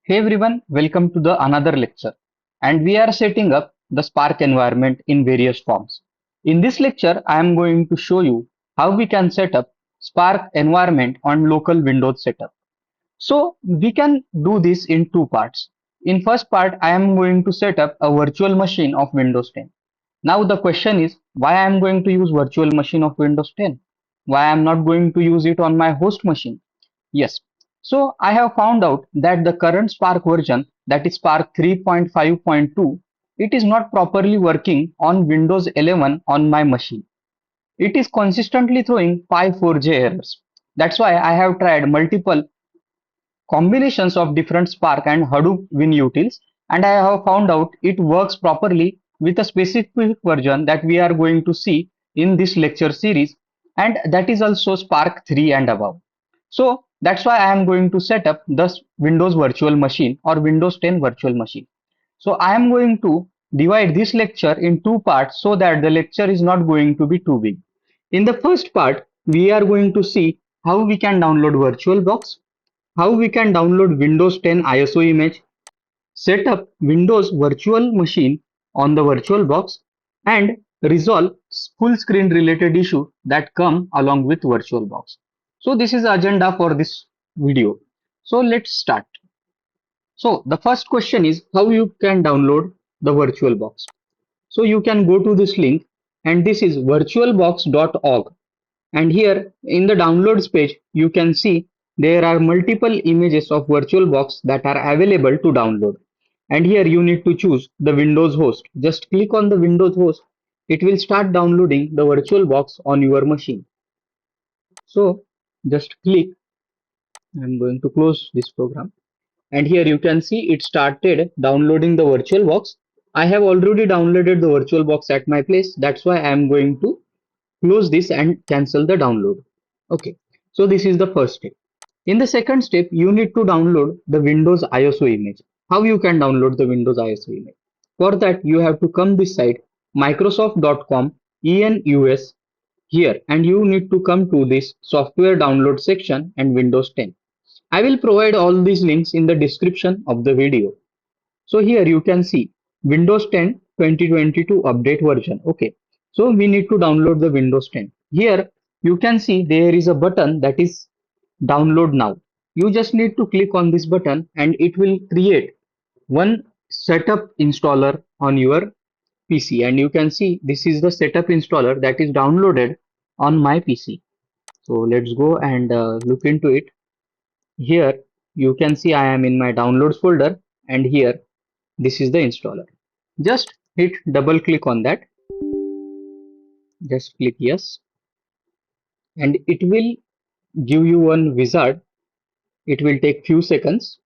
Hey everyone, welcome to the another lecture. And we are setting up the Spark environment in various forms. In this lecture, I am going to show you how we can set up Spark environment on local Windows setup. So we can do this in two parts. In first part, I am going to set up a virtual machine of Windows 10. Now the question is why I am going to use virtual machine of Windows 10? Why I am not going to use it on my host machine? Yes. So I have found out that the current Spark version, that is Spark 3.5.2, it is not properly working on Windows 11 on my machine. It is consistently throwing 5.4J errors. That's why I have tried multiple combinations of different Spark and Hadoop WinUtils, and I have found out it works properly with a specific version that we are going to see in this lecture series, and that is also Spark 3 and above. So that's why I am going to set up the Windows virtual machine or Windows 10 virtual machine. So I am going to divide this lecture in two parts so that the lecture is not going to be too big. In the first part, we are going to see how we can download VirtualBox, how we can download Windows 10 ISO image, set up Windows virtual machine on the VirtualBox, and resolve full screen related issue that come along with VirtualBox. So this is the agenda for this video. So let's start. So the first question is how you can download the VirtualBox. So you can go to this link, and this is virtualbox.org, and here in the downloads page you can see there are multiple images of VirtualBox that are available to download, and here you need to choose the Windows host. Just click on the Windows host, it will start downloading the VirtualBox on your machine. So just click. I'm going to close this program, and here you can see it started downloading the VirtualBox. I have already downloaded the VirtualBox at my place, that's why I am going to close this and cancel the download. Okay, so this is the first step. In the second step, you need to download the Windows ISO image. How you can download the Windows ISO image? For that, you have to come this site, microsoft.com ENUS here, and you need to come to this software download section and Windows 10. I will provide all these links in the description of the video. So here you can see Windows 10 2022 update version. Okay, so we need to download the Windows 10. Here you can see there is a button that is download now. You just need to click on this button and it will create one setup installer on your PC, and you can see this is the setup installer that is downloaded on my PC. So let's go and look into it. Here you can see I am in my downloads folder, and here this is the installer. Just hit double click on that. Just click yes, and it will give you one wizard. It will take few seconds.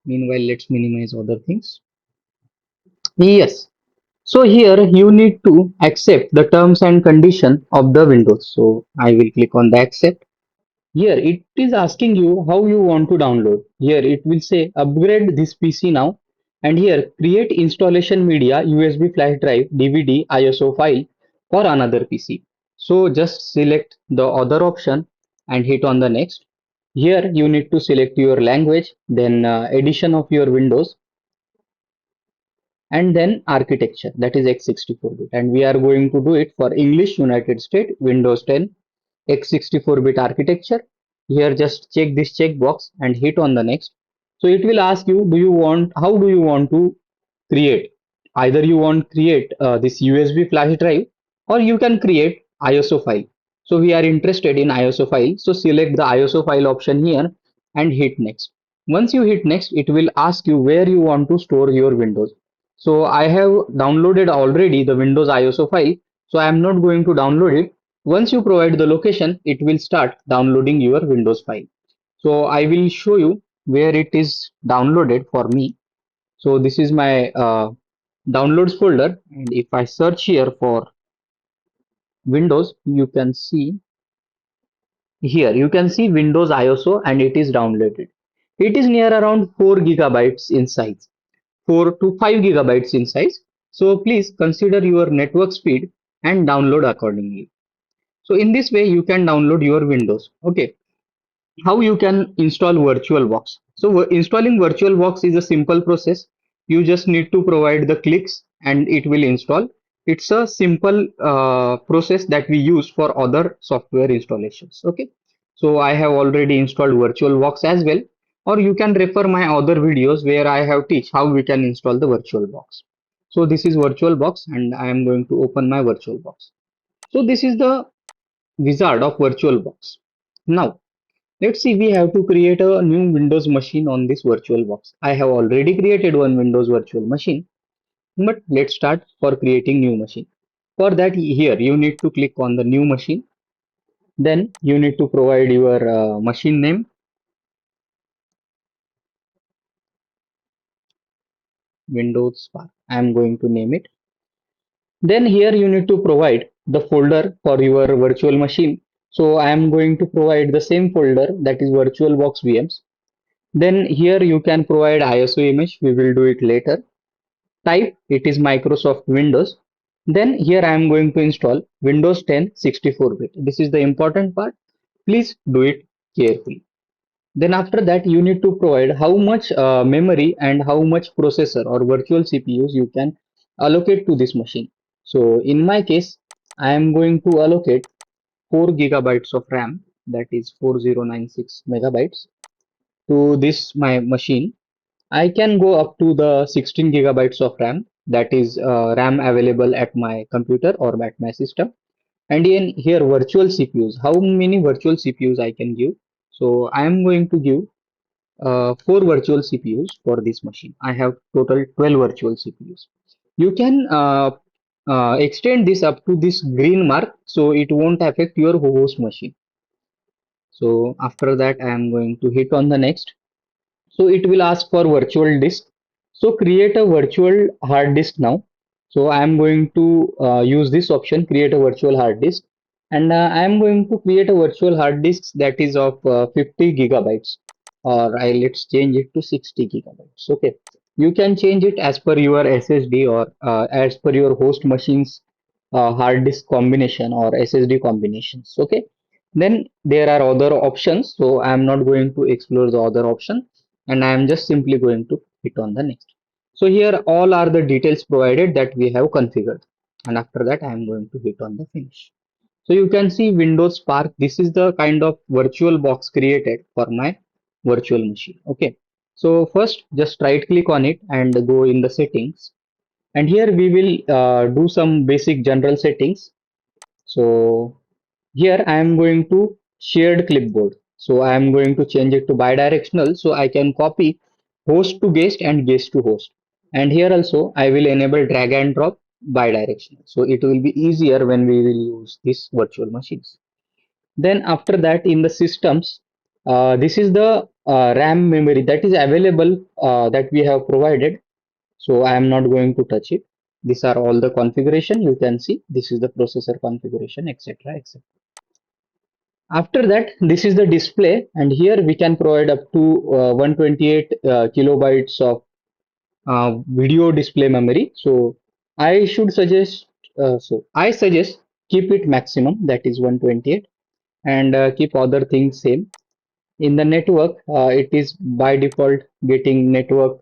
Meanwhile, let's minimize other things. Yes. So here you need to accept the terms and condition of the Windows. So I will click on the accept. Here it is asking you how you want to download. Here it will say upgrade this PC now, and here create installation media USB flash drive DVD ISO file for another PC. So just select the other option and hit on the next. Here you need to select your language, then edition of your Windows, and then architecture, that is x64-bit, and we are going to do it for English United States Windows 10 x64-bit architecture. Here just check this checkbox and hit on the next. So it will ask you, how do you want to create? Either you want create this USB flash drive, or you can create ISO file. So we are interested in ISO file, so select the ISO file option here and hit next. Once you hit next, it will ask you where you want to store your Windows. So I have downloaded already the Windows ISO file, so I am not going to download it. Once you provide the location, it will start downloading your Windows file. So I will show you where it is downloaded for me. So this is my downloads folder, and if I search here for Windows, you can see here, you can see Windows ISO, and it is downloaded. It is near around 4 gigabytes in size, 4 to 5 gigabytes in size. So please consider your network speed and download accordingly. So in this way you can download your Windows. Okay. how you can install VirtualBox. So installing VirtualBox is a simple process. You just need to provide the clicks and it will install. It's a simple process that we use for other software installations. Okay. So I have already installed VirtualBox as well, or you can refer my other videos where I have teach how we can install the VirtualBox. So this is VirtualBox and I am going to open my VirtualBox. So this is the wizard of VirtualBox. Now let's see, we have to create a new Windows machine on this VirtualBox. I have already created one Windows virtual machine, but let's start for creating new machine. For that, here you need to click on the new machine. Then you need to provide your machine name, Windows Spark. I am going to name it. Then here you need to provide the folder for your virtual machine. So I am going to provide the same folder, that is VirtualBox VMs. Then here you can provide ISO image. We will do it later. Type it is Microsoft Windows. Then here I am going to install Windows 10 64-bit. This is the important part. Please do it carefully. Then after that you need to provide how much memory and how much processor or virtual CPUs you can allocate to this machine. So in my case, I am going to allocate 4 gigabytes of RAM, that is 4096 megabytes, to this my machine. I can go up to the 16 gigabytes of RAM, that is RAM available at my computer or at my system. And in here virtual CPUs, how many virtual CPUs I can give? So I am going to give 4 virtual CPUs for this machine. I have total 12 virtual CPUs. You can extend this up to this green mark so it won't affect your host machine. So after that I am going to hit on the next. So it will ask for virtual disk. So create a virtual hard disk now. So I am going to use this option, create a virtual hard disk. And I am going to create a virtual hard disk that is of 50 gigabytes, or let's change it to 60 gigabytes. Okay. You can change it as per your SSD or as per your host machine's hard disk combination or SSD combinations. Okay. Then there are other options. So I am not going to explore the other option and I am just simply going to hit on the next. So here all are the details provided that we have configured, and after that I am going to hit on the finish. So you can see Windows Spark. This is the kind of virtual box created for my virtual machine. Okay. So first just right click on it and go in the settings, and here we will do some basic general settings. So here I am going to shared clipboard. So I am going to change it to bidirectional so I can copy host to guest and guest to host. And here also I will enable drag and drop bidirectional. So it will be easier when we will use these virtual machines. Then after that in the systems, this is the RAM memory that is available that we have provided. So I am not going to touch it. These are all the configuration you can see. This is the processor configuration, etc. etc. After that, this is the display, and here we can provide up to 128 kilobytes of video display memory. So I should suggest, I suggest keep it maximum, that is 128, and keep other things same. In the network, it is by default getting network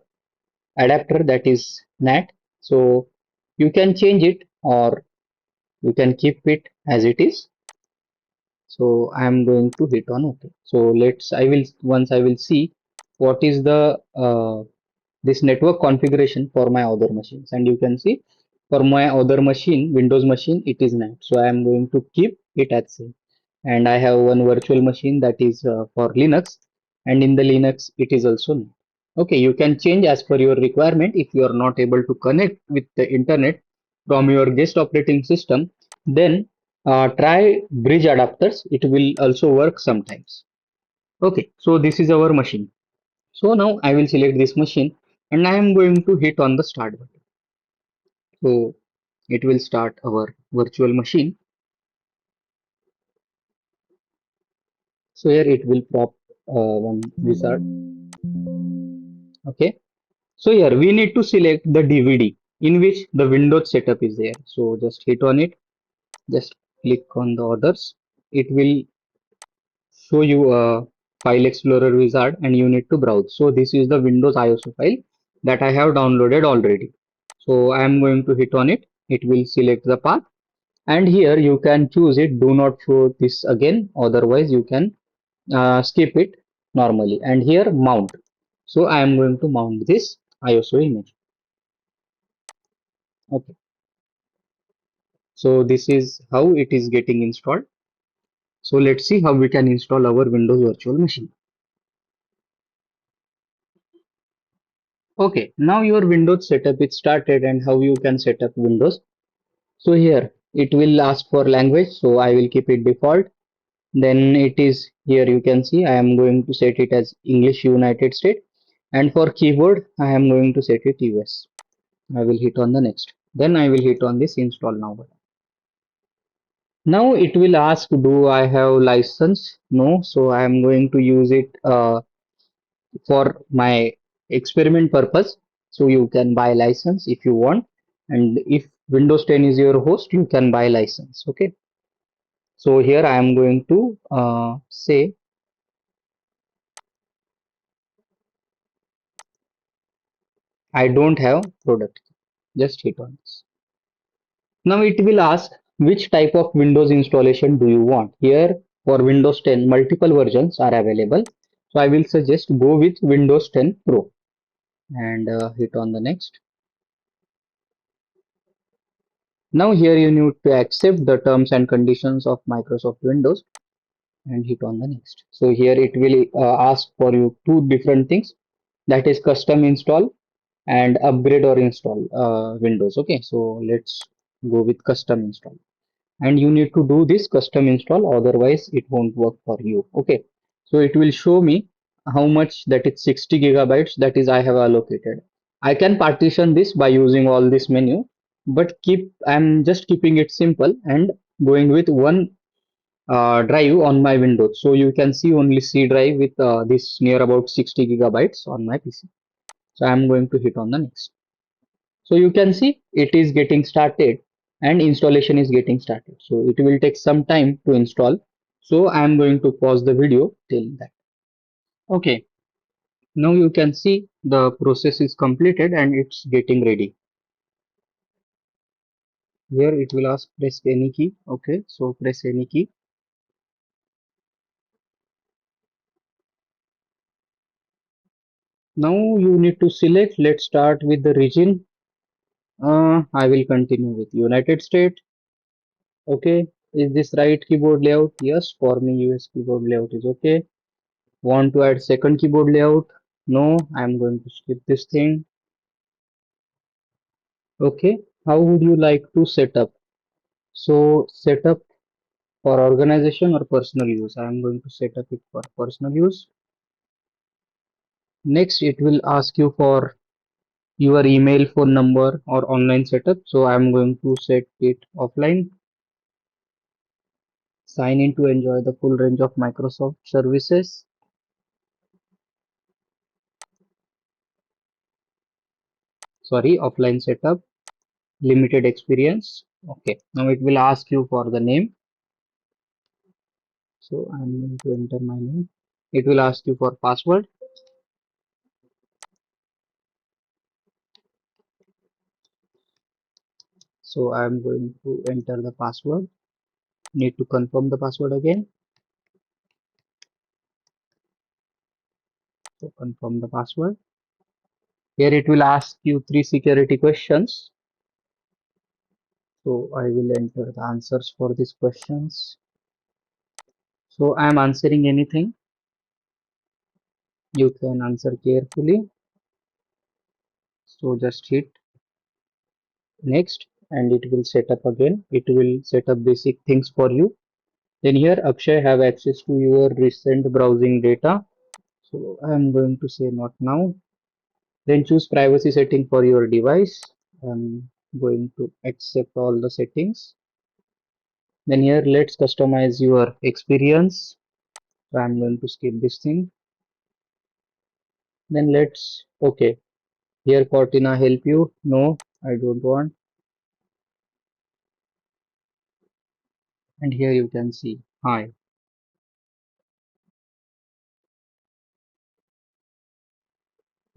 adapter, that is NAT. So you can change it or you can keep it as it is. So I am going to hit on OK. So I will see what is the this network configuration for my other machines, and you can see for my other machine, Windows machine, it is NAT. So I am going to keep it as same. And I have one virtual machine that is for Linux, and in the Linux it is also NAT. Okay, you can change as per your requirement. If you are not able to connect with the internet from your guest operating system, then try bridge adapters. It will also work sometimes. Okay, so this is our machine. So now I will select this machine and I am going to hit on the start button. So it will start our virtual machine. So here it will pop one wizard. Okay. So here we need to select the DVD in which the Windows setup is there. So just hit on it. Just click on the others. It will show you File Explorer wizard and you need to browse. So this is the Windows ISO file that I have downloaded already. So I am going to hit on it. It will select the path and here you can choose it. Do not show this again. Otherwise you can skip it normally. And here mount. So I am going to mount this ISO image. Okay. So this is how it is getting installed. So let's see how we can install our Windows virtual machine. Okay, now your Windows setup is started and how you can set up Windows. So here it will ask for language, so I will keep it default. Then it is here you can see I am going to set it as English United States, and for keyboard I am going to set it US. I will hit on the next. Then I will hit on this install now button. Now it will ask, do I have license? No, so I am going to use it for my experiment purpose. So you can buy license if you want, and if Windows 10 is your host, you can buy license. Okay. So here I am going to say I don't have product. Just hit on this. Now it will ask which type of Windows installation do you want. Here for Windows 10 multiple versions are available. So I will suggest go with Windows 10 Pro and hit on the next. Now here you need to accept the terms and conditions of Microsoft Windows and hit on the next. So here it will ask for you two different things, that is custom install and upgrade or install Windows. Okay, so let's go with custom install. And you need to do this custom install, otherwise it won't work for you. Okay, so it will show me how much, that is 60 gigabytes, that is I have allocated. I can partition this by using all this menu, but I'm just keeping it simple and going with one drive on my Windows. So you can see only C drive with this near about 60 gigabytes on my PC. So I'm going to hit on the next. So you can see it is getting started and installation is getting started. So it will take some time to install. So I am going to pause the video till that. Okay, now you can see the process is completed and it's getting ready. Here it will ask press any key. Okay, so press any key. Now you need to select. Let's start with the region. I will continue with United States. Okay, is this right keyboard layout? Yes, for me US keyboard layout is okay. Want to add second keyboard layout? No, I'm going to skip this thing. Okay, how would you like to set up? So set up for organization or personal use. I'm going to set up it for personal use. Next, it will ask you for your email, phone number or online setup. So I'm going to set it offline. Sign in to enjoy the full range of Microsoft services. Sorry, offline setup, limited experience. Okay, now it will ask you for the name. So I'm going to enter my name. It will ask you for password. So I'm going to enter the password. Need to confirm the password again. So confirm the password. Here it will ask you three security questions. So I will enter the answers for these questions. So I am answering anything. You can answer carefully. So just hit next and it will set up again. It will set up basic things for you. Then here Akshay have access to your recent browsing data. So I am going to say not now. Then choose privacy setting for your device. I'm going to accept all the settings. Then here let's customize your experience. So I'm going to skip this thing. Then let's, okay. Here Cortina help you. No, I don't want. And here you can see hi.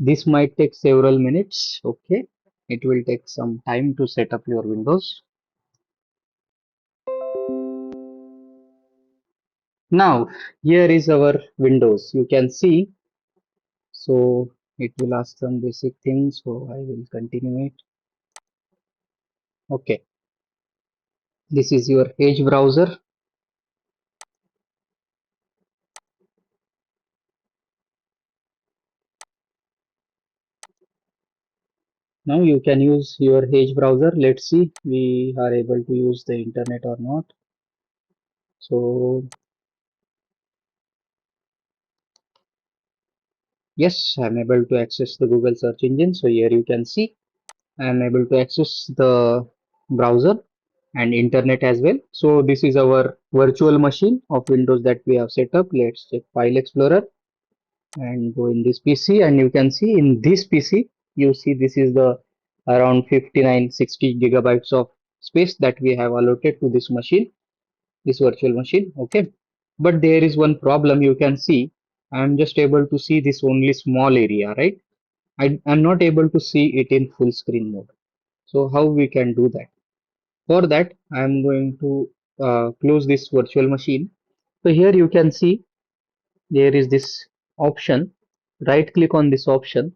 This might take several minutes. Okay, it will take some time to set up your Windows. Now, here is our Windows. You can see, so it will ask some basic things. So I will continue it. Okay, this is your Edge browser. Now you can use your Edge browser. Let's see we are able to use the internet or not. So yes, I'm able to access the Google search engine. So here you can see I am able to access the browser and internet as well. So this is our virtual machine of Windows that we have set up. Let's check File Explorer and go in this PC, and you can see in this PC, you see this is the around 5960 gigabytes of space that we have allotted to this machine, this virtual machine. Okay, but there is one problem. You can see I am just able to see this only small area, right? I am not able to see it in full screen mode. So how we can do that? For that, I am going to close this virtual machine. So here you can see there is this option. Right click on this option,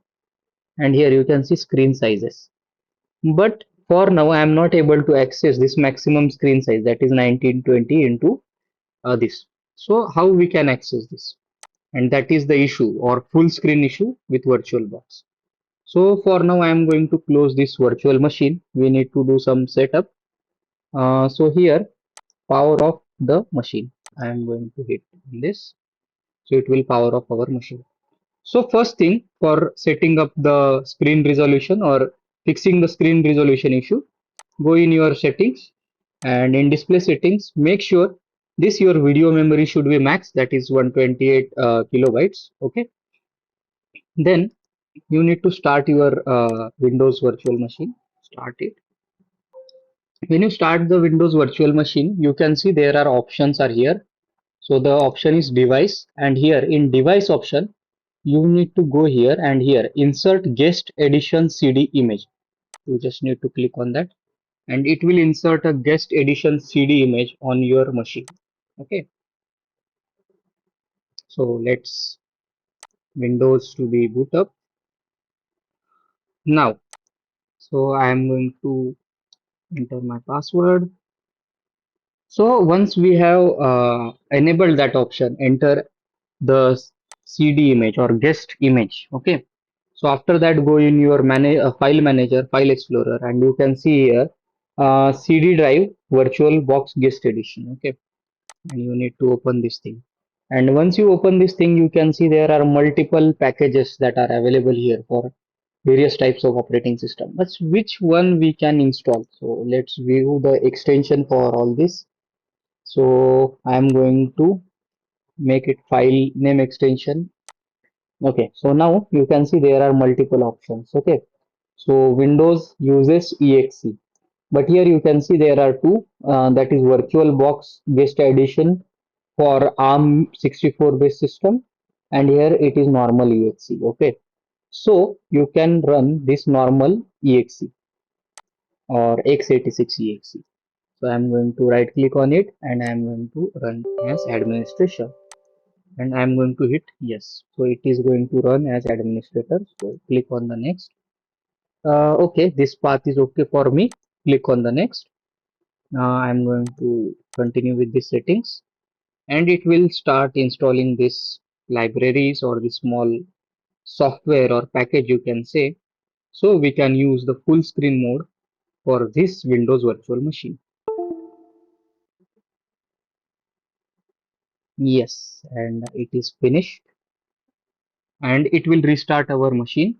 and here you can see screen sizes. But for now, I am not able to access this maximum screen size, that is 1920 into this. So how we can access this? And that is the issue or full screen issue with VirtualBox. So for now, I am going to close this virtual machine. We need to do some setup. So here, power off the machine. I am going to hit this. So it will power off our machine. So first thing, for setting up the screen resolution or fixing the screen resolution issue, go in your settings, and in display settings, make sure this your video memory should be max, that is 128 kilobytes. Okay. Then you need to start your Windows virtual machine. Start it. When you start the Windows virtual machine, you can see there are options are here. So the option is device, and here in device option, you need to go here and here insert guest edition CD image. You just need to click on that, and it will insert a guest edition CD image on your machine. Okay, so let's Windows to be boot up now. So I am going to enter my password. So once we have enabled that option, enter the CD image or guest image. Okay. So after that, go in your file manager, file explorer, and you can see here CD drive virtual box guest edition. Okay. And you need to open this thing. And once you open this thing, you can see there are multiple packages that are available here for various types of operating system. But which one we can install? So let's view the extension for all this. So I'm going to make it file name extension. Okay, so now you can see there are multiple options. Okay, so Windows uses exe, but here you can see there are two, that is VirtualBox Guest Edition for ARM 64 based system, and here it is normal exe. Okay, so you can run this normal exe or x86 exe. So I'm going to right click on it, and I'm going to run as administration, and I'm going to hit yes. So it is going to run as administrator. So click on the next. Okay, this path is okay for me. Click on the next. I'm going to continue with the settings, and it will start installing this libraries or the small software or package, you can say. So we can use the full screen mode for this Windows virtual machine. Yes, and it is finished, and it will restart our machine.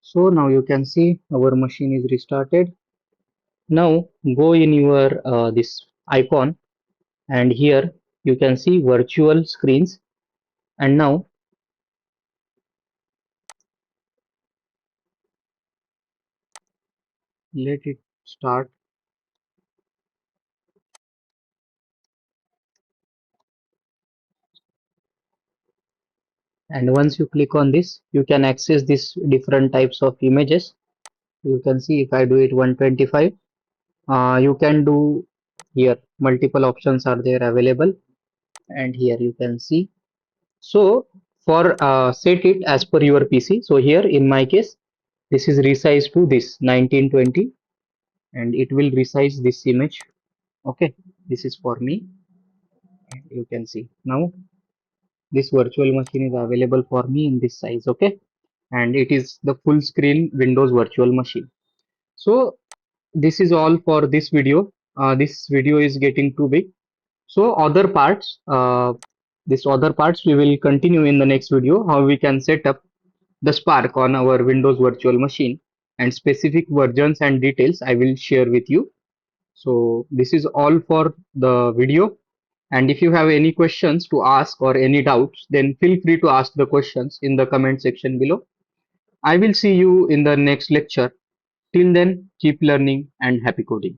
So now you can see our machine is restarted. Now go in your this icon, and here you can see virtual screens, and now let it start. And once you click on this, you can access these different types of images. You can see if I do it 125, you can do here multiple options are there available, and here you can see. So for set it as per your PC. So here in my case, this is resized to this 1920, and it will resize this image. Okay, this is for me. You can see now this virtual machine is available for me in this size. Okay, and it is the full screen Windows virtual machine. So this is all for this video. This video is getting too big. So this other parts we will continue in the next video, how we can set up the Spark on our Windows virtual machine, and specific versions and details I will share with you. So this is all for the video. And if you have any questions to ask or any doubts, then feel free to ask the questions in the comment section below. I will see you in the next lecture. Till then, keep learning and happy coding.